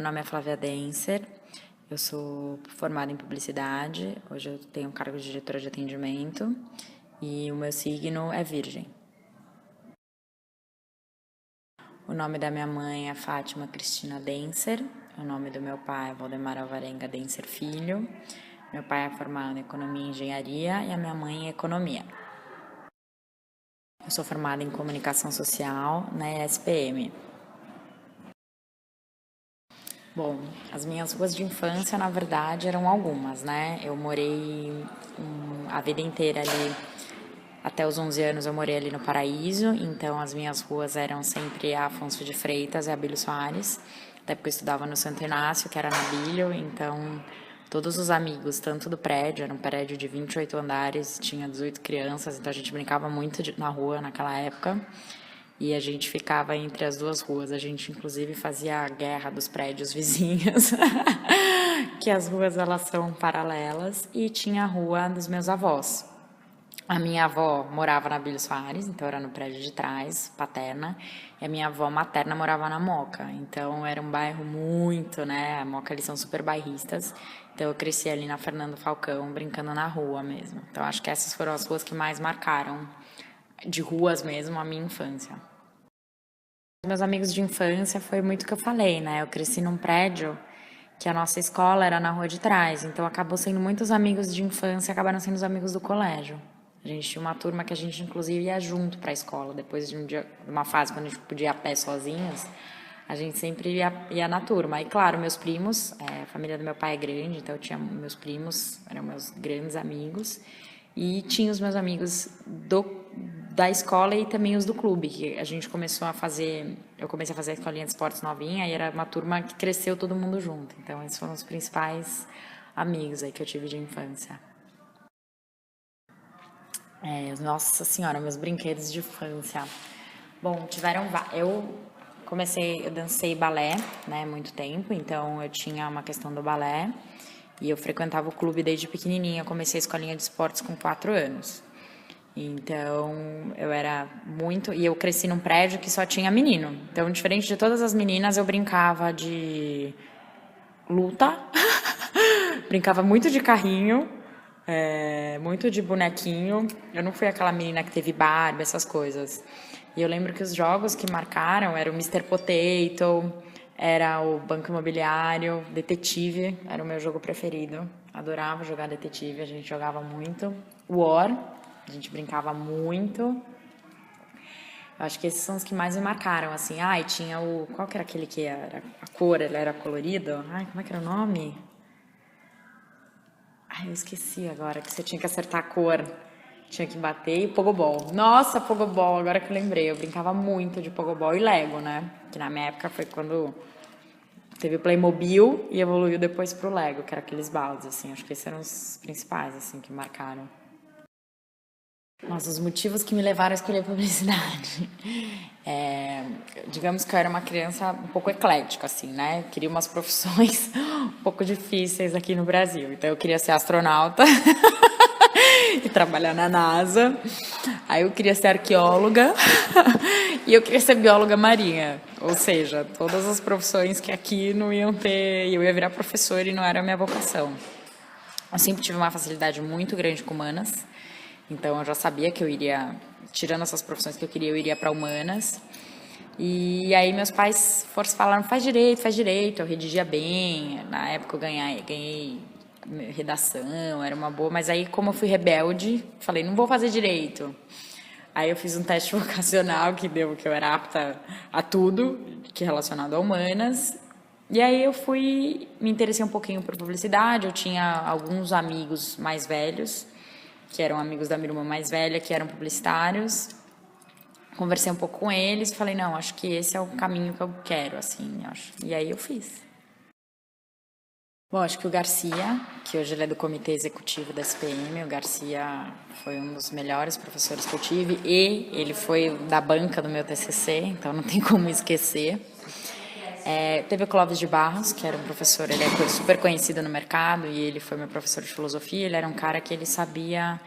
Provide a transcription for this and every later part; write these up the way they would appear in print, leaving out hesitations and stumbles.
nome é Flávia Denser, eu sou formada em publicidade, hoje eu tenho o cargo de diretora de atendimento e o meu signo é Virgem. O nome da minha mãe é Fátima Cristina Denser, o nome do meu pai é Valdemar Alvarenga Denser Filho, meu pai é formado em Economia e Engenharia e a minha mãe em Economia. Eu sou formada em Comunicação Social na ESPM. Bom, as minhas ruas de infância, na verdade, eram algumas, né? Eu morei a vida inteira ali, até os 11 anos eu morei ali no Paraíso, então as minhas ruas eram sempre a Afonso de Freitas e Abílio Soares, até porque eu estudava no Santo Inácio, que era na Abílio, então todos os amigos, tanto do prédio, era um prédio de 28 andares, tinha 18 crianças, então a gente brincava muito na rua naquela época. E a gente ficava entre as duas ruas. A gente, inclusive, fazia a guerra dos prédios vizinhos, que as ruas elas são paralelas. E tinha a rua dos meus avós. A minha avó morava na Abílio Soares, então era no prédio de trás, paterna. E a minha avó materna morava na Moca. Então era um bairro muito, né? A Moca, eles são super bairristas. Então eu cresci ali na Fernando Falcão, brincando na rua mesmo. Então acho que essas foram as ruas que mais marcaram, de ruas mesmo, a minha infância. Meus amigos de infância foi muito o que eu falei, né? Eu cresci num prédio que a nossa escola era na rua de trás, então acabou sendo muitos amigos de infância, acabaram sendo os amigos do colégio. A gente tinha uma turma que a gente inclusive ia junto para a escola, depois de uma fase quando a gente podia ir a pé sozinhos, a gente sempre ia na turma. E claro, meus primos, a família do meu pai é grande, então eu tinha meus primos, eram meus grandes amigos, e tinha os meus amigos da escola e também os do clube, que a gente começou a fazer, eu comecei a fazer a escolinha de esportes novinha, e era uma turma que cresceu todo mundo junto. Então, esses foram os principais amigos aí que eu tive de infância. Nossa senhora, meus brinquedos de infância. Bom, eu dancei balé, né, muito tempo, então eu tinha uma questão do balé, e eu frequentava o clube desde pequenininha, eu comecei a escolinha de esportes com 4 anos. Então, eu era muito... E eu cresci num prédio que só tinha menino. Então, diferente de todas as meninas, eu brincava de luta, brincava muito de carrinho, muito de bonequinho. Eu não fui aquela menina que teve Barbie, essas coisas. E eu lembro que os jogos que marcaram eram o Mr. Potato, era o Banco Imobiliário, Detetive, era o meu jogo preferido. Adorava jogar Detetive, a gente jogava muito. War, a gente brincava muito. Eu acho que esses são os que mais me marcaram, assim. E tinha o... Qual que era aquele que era a cor, ele era colorido? Como é que era o nome? Eu esqueci agora, que você tinha que acertar a cor. Tinha que bater. E Pogobol. Nossa, Pogobol, agora que eu lembrei. Eu brincava muito de Pogobol e Lego, né? Que na minha época foi quando teve o Playmobil e evoluiu depois pro Lego, que era aqueles baldes, assim. Acho que esses eram os principais, assim, que marcaram. Nossa, os motivos que me levaram a escolher publicidade. Digamos que eu era uma criança um pouco eclética, assim, né? Eu queria umas profissões um pouco difíceis aqui no Brasil. Então, eu queria ser astronauta e trabalhar na NASA. Aí, eu queria ser arqueóloga e eu queria ser bióloga marinha. Ou seja, todas as profissões que aqui não iam ter... Eu ia virar professora e não era a minha vocação. Eu sempre tive uma facilidade muito grande com humanas. Então, eu já sabia que eu iria, tirando essas profissões que eu queria, eu iria para humanas. E aí, meus pais falaram, faz direito. Eu redigia bem. Na época, eu ganhei redação, era uma boa. Mas aí, como eu fui rebelde, falei, não vou fazer direito. Aí, eu fiz um teste vocacional que deu que eu era apta a tudo, que é relacionado a humanas. E aí, eu me interessei um pouquinho por publicidade. Eu tinha alguns amigos mais velhos, que eram amigos da minha irmã mais velha, que eram publicitários. Conversei um pouco com eles e falei, não, acho que esse é o caminho que eu quero, assim, acho. E aí eu fiz. Bom, acho que o Garcia, que hoje ele é do comitê executivo da SPM, o Garcia foi um dos melhores professores que eu tive e ele foi da banca do meu TCC, então não tem como esquecer. Teve o Clóvis de Barros, que era um professor, ele é super conhecido no mercado e ele foi meu professor de filosofia. Ele era um cara que ele sabia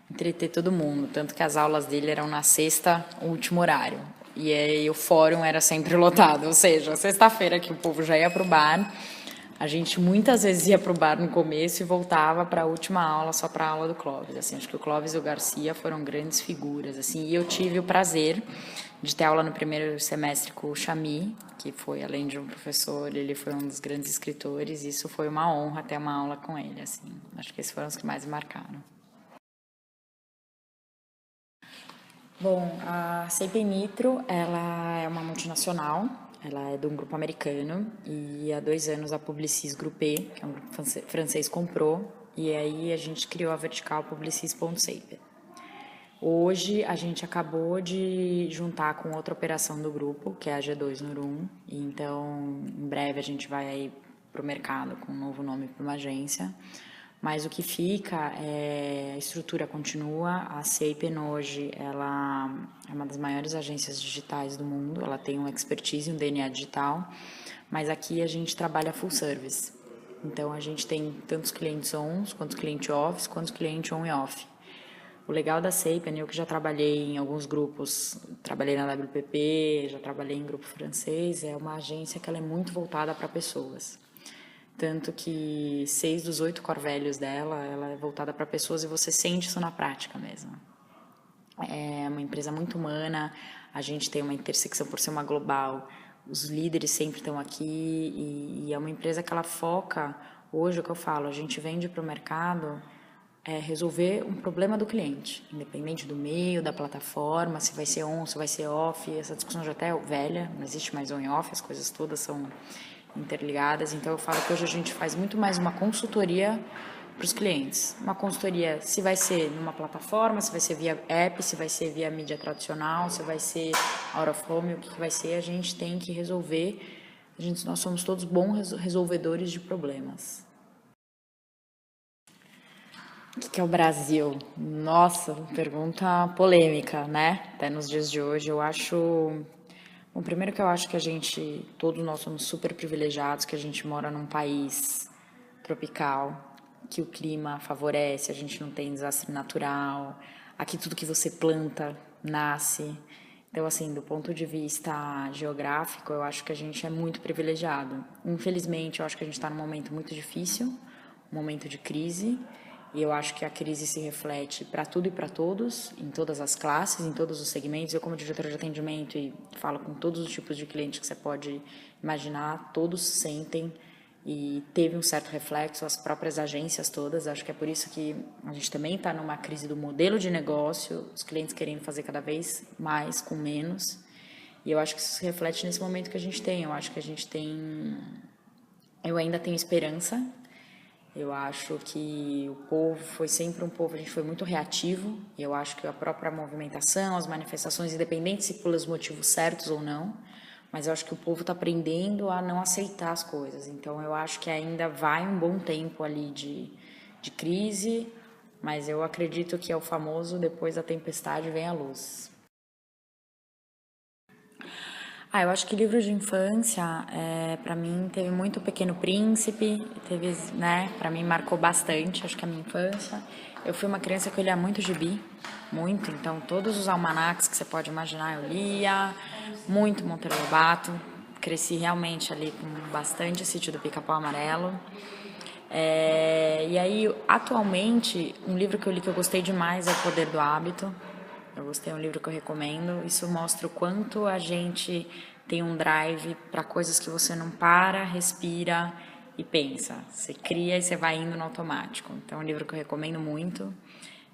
entreter todo mundo, tanto que as aulas dele eram na sexta, o último horário. E aí o fórum era sempre lotado, ou seja, sexta-feira que o povo já ia pro bar, a gente muitas vezes ia pro bar no começo e voltava para a última aula, só para a aula do Clóvis. Assim, acho que o Clóvis e o Garcia foram grandes figuras. Assim, e eu tive o prazer de ter aula no primeiro semestre com o Chami, que foi, além de um professor, ele foi um dos grandes escritores. E isso foi uma honra ter uma aula com ele. Assim, acho que esses foram os que mais me marcaram. Bom, a Sapen Nitro, ela é uma multinacional, ela é de um grupo americano e há 2 anos a Publicis Groupe, que é um grupo francês, comprou e aí a gente criou a vertical Publicis.Sapen. Hoje a gente acabou de juntar com outra operação do grupo, que é a G2 Nurum, e então em breve a gente vai aí para o mercado com um novo nome para uma agência. Mas o que fica é a estrutura continua. A Sapen hoje ela é uma das maiores agências digitais do mundo. Ela tem um expertise, um DNA digital, mas aqui a gente trabalha full service. Então a gente tem tantos clientes ons, quanto clientes offs, quanto clientes on e off. O legal da Sapen, eu que já trabalhei em alguns grupos, trabalhei na WPP, já trabalhei em grupo francês, é uma agência que ela é muito voltada para pessoas. Tanto que 6 dos 8 core values dela, ela é voltada para pessoas e você sente isso na prática mesmo. É uma empresa muito humana, a gente tem uma intersecção por ser uma global, os líderes sempre estão aqui e é uma empresa que ela foca, hoje o que eu falo, a gente vende para o mercado resolver um problema do cliente, independente do meio, da plataforma, se vai ser on, se vai ser off, essa discussão já até é velha, não existe mais on e off, as coisas todas são interligadas, então eu falo que hoje a gente faz muito mais uma consultoria para os clientes, uma consultoria se vai ser numa plataforma, se vai ser via app, se vai ser via mídia tradicional, se vai ser out of home, o que vai ser, a gente tem que resolver, nós somos todos bons resolvedores de problemas. O que é o Brasil? Nossa, pergunta polêmica, né? Até nos dias de hoje, eu acho... Bom, primeiro que eu acho que todos nós somos super privilegiados, que a gente mora num país tropical, que o clima favorece, a gente não tem desastre natural, aqui tudo que você planta nasce. Então, assim, do ponto de vista geográfico, eu acho que a gente é muito privilegiado. Infelizmente, eu acho que a gente está num momento muito difícil, um momento de crise, e eu acho que a crise se reflete para tudo e para todos, em todas as classes, em todos os segmentos. Eu, como diretora de atendimento, e falo com todos os tipos de clientes que você pode imaginar, todos sentem e teve um certo reflexo, as próprias agências todas. Acho que é por isso que a gente também está numa crise do modelo de negócio, os clientes querendo fazer cada vez mais com menos. E eu acho que isso se reflete nesse momento que a gente tem. Eu acho que a gente tem... Eu ainda tenho esperança. Eu acho que o povo foi sempre um povo, a gente foi muito reativo, e eu acho que a própria movimentação, as manifestações, independente se pelos motivos certos ou não, mas eu acho que o povo está aprendendo a não aceitar as coisas. Então eu acho que ainda vai um bom tempo ali de crise, mas eu acredito que é o famoso depois da tempestade vem a luz. Eu acho que livro de infância, para mim, teve muito O Pequeno Príncipe, teve, né, para mim marcou bastante, acho que a minha infância. Eu fui uma criança que eu lia muito gibi, muito, então todos os almanacs que você pode imaginar eu lia, muito Monteiro Lobato, cresci realmente ali com bastante Sítio do Pica-Pau Amarelo. E aí, atualmente, um livro que eu li que eu gostei demais é O Poder do Hábito. Eu gostei, é um livro que eu recomendo. Isso mostra o quanto a gente tem um drive para coisas que você não para, respira e pensa. Você cria e você vai indo no automático. Então, é um livro que eu recomendo muito.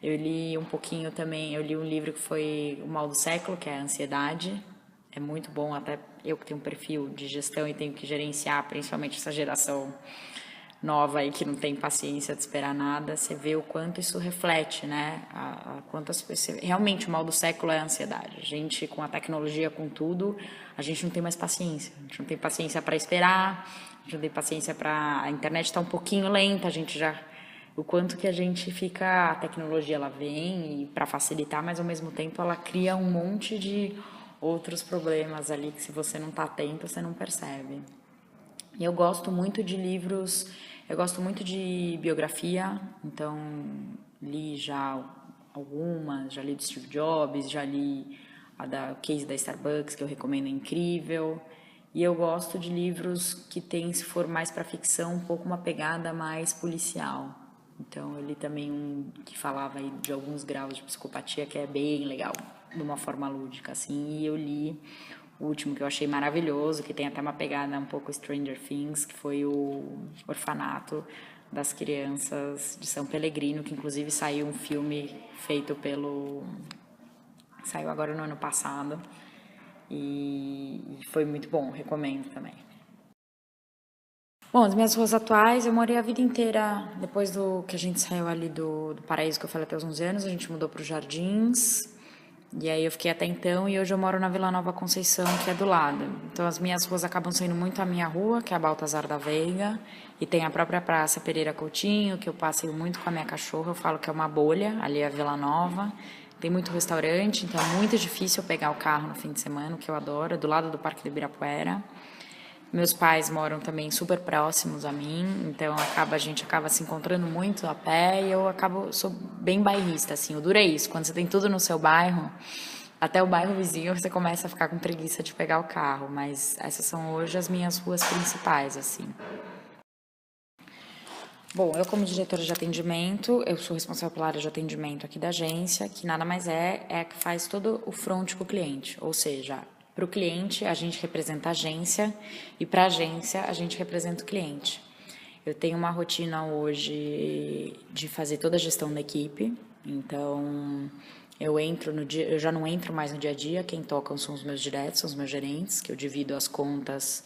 Eu li um pouquinho também, eu li um livro que foi O Mal do Século, que é a Ansiedade. É muito bom, até eu que tenho um perfil de gestão e tenho que gerenciar, principalmente essa geração nova aí que não tem paciência de esperar nada, você vê o quanto isso reflete, né? Quantas pessoas... Realmente, o mal do século é a ansiedade. A gente, com a tecnologia, com tudo, a gente não tem mais paciência. A gente não tem paciência para esperar, a gente não tem paciência para... A internet está um pouquinho lenta, a gente já... O quanto que a gente fica... A tecnologia, ela vem para facilitar, mas, ao mesmo tempo, ela cria um monte de outros problemas ali que, se você não está atento, você não percebe. E eu gosto muito de livros... Eu gosto muito de biografia, então li já algumas, já li do Steve Jobs, já li o Case da Starbucks, que eu recomendo, é incrível. E eu gosto de livros que tem, se for mais para ficção, um pouco uma pegada mais policial. Então, eu li também um que falava aí de alguns graus de psicopatia, que é bem legal, de uma forma lúdica, assim. E eu li o último, que eu achei maravilhoso, que tem até uma pegada um pouco Stranger Things, que foi o Orfanato das Crianças de São Pellegrino, que inclusive saiu um filme feito saiu agora no ano passado. E foi muito bom, recomendo também. Bom, as minhas ruas atuais, eu morei a vida inteira, depois do que a gente saiu ali do Paraíso, que eu falei até os 11 anos, a gente mudou para os Jardins, e aí eu fiquei até então, e hoje eu moro na Vila Nova Conceição, que é do lado. Então as minhas ruas acabam sendo muito a minha rua, que é a Baltazar da Veiga, e tem a própria Praça Pereira Coutinho, que eu passeio muito com a minha cachorra, eu falo que é uma bolha, ali é a Vila Nova. Tem muito restaurante, então é muito difícil eu pegar o carro no fim de semana, o que eu adoro, é do lado do Parque do Ibirapuera. Meus pais moram também super próximos a mim, então a gente acaba se encontrando muito a pé e sou bem bairrista, assim. O duro é isso, quando você tem tudo no seu bairro, até o bairro vizinho você começa a ficar com preguiça de pegar o carro, mas essas são hoje as minhas ruas principais, assim. Bom, eu como diretora de atendimento, eu sou responsável pela área de atendimento aqui da agência, que nada mais é a que faz todo o front com o cliente. Ou seja, para o cliente a gente representa a agência e para a agência a gente representa o cliente. Eu tenho uma rotina hoje de fazer toda a gestão da equipe, então eu já não entro mais no dia a dia, quem tocam são os meus diretos, são os meus gerentes, que eu divido as contas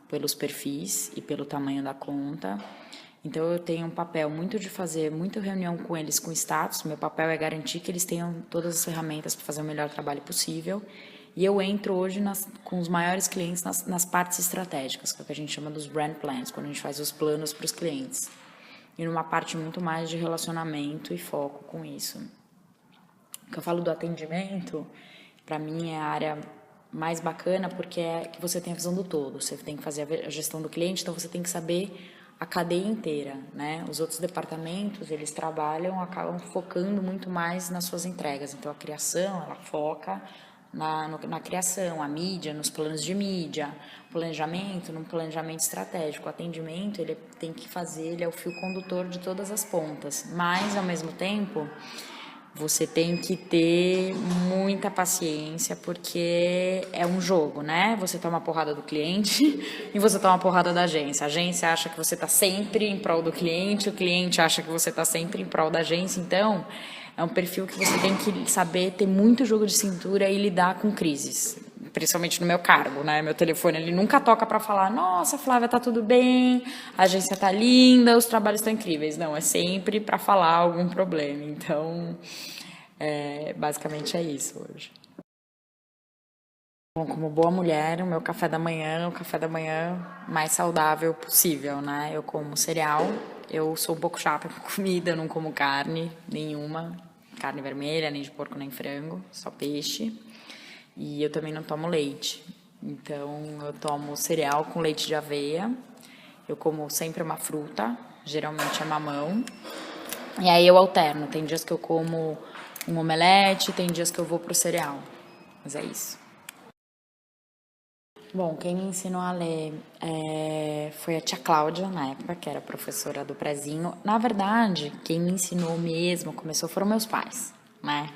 pelos perfis e pelo tamanho da conta. Então, eu tenho um papel muito de fazer muita reunião com eles com status. Meu papel é garantir que eles tenham todas as ferramentas para fazer o melhor trabalho possível. E eu entro hoje com os maiores clientes nas partes estratégicas, que é o que a gente chama dos brand plans, quando a gente faz os planos para os clientes. E numa parte muito mais de relacionamento e foco com isso. O que eu falo do atendimento, para mim é a área mais bacana, porque é que você tem a visão do todo. Você tem que fazer a gestão do cliente, então você tem que saber a cadeia inteira, né? Os outros departamentos, eles acabam focando muito mais nas suas entregas. Então, a criação, ela foca na criação, a mídia, nos planos de mídia, planejamento, no planejamento estratégico. O atendimento, ele é o fio condutor de todas as pontas. Mas, ao mesmo tempo, você tem que ter muita paciência, porque é um jogo, né? Você toma a porrada do cliente e você toma a porrada da agência. A agência acha que você está sempre em prol do cliente, o cliente acha que você está sempre em prol da agência. Então, é um perfil que você tem que saber ter muito jogo de cintura e lidar com crises. Principalmente no meu cargo, né? Meu telefone, ele nunca toca para falar: nossa, Flávia, tá tudo bem, a agência tá linda, os trabalhos estão incríveis. Não, é sempre para falar algum problema. Então, basicamente é isso hoje. Bom, como boa mulher, o meu café da manhã é o café da manhã mais saudável possível, né? Eu como cereal, eu sou um pouco chata com comida, eu não como carne nenhuma, carne vermelha, nem de porco, nem frango, só peixe. E eu também não tomo leite, então eu tomo cereal com leite de aveia, eu como sempre uma fruta, geralmente é mamão, e aí eu alterno, tem dias que eu como um omelete, tem dias que eu vou pro cereal, mas é isso. Bom, quem me ensinou a ler foi a tia Cláudia, na época, que era professora do prezinho. Na verdade, quem me ensinou mesmo, foram meus pais, né?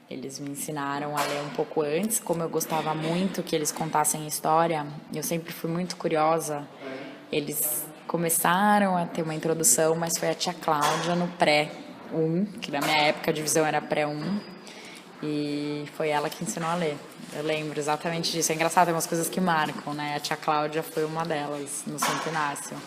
Eles me ensinaram a ler um pouco antes, como eu gostava muito que eles contassem história, eu sempre fui muito curiosa. Eles começaram a ter uma introdução, mas foi a tia Cláudia no pré-1, que na minha época a divisão era pré-1, e foi ela que ensinou a ler. Eu lembro exatamente disso. É engraçado, tem umas coisas que marcam, né? A tia Cláudia foi uma delas, no Santo Inácio.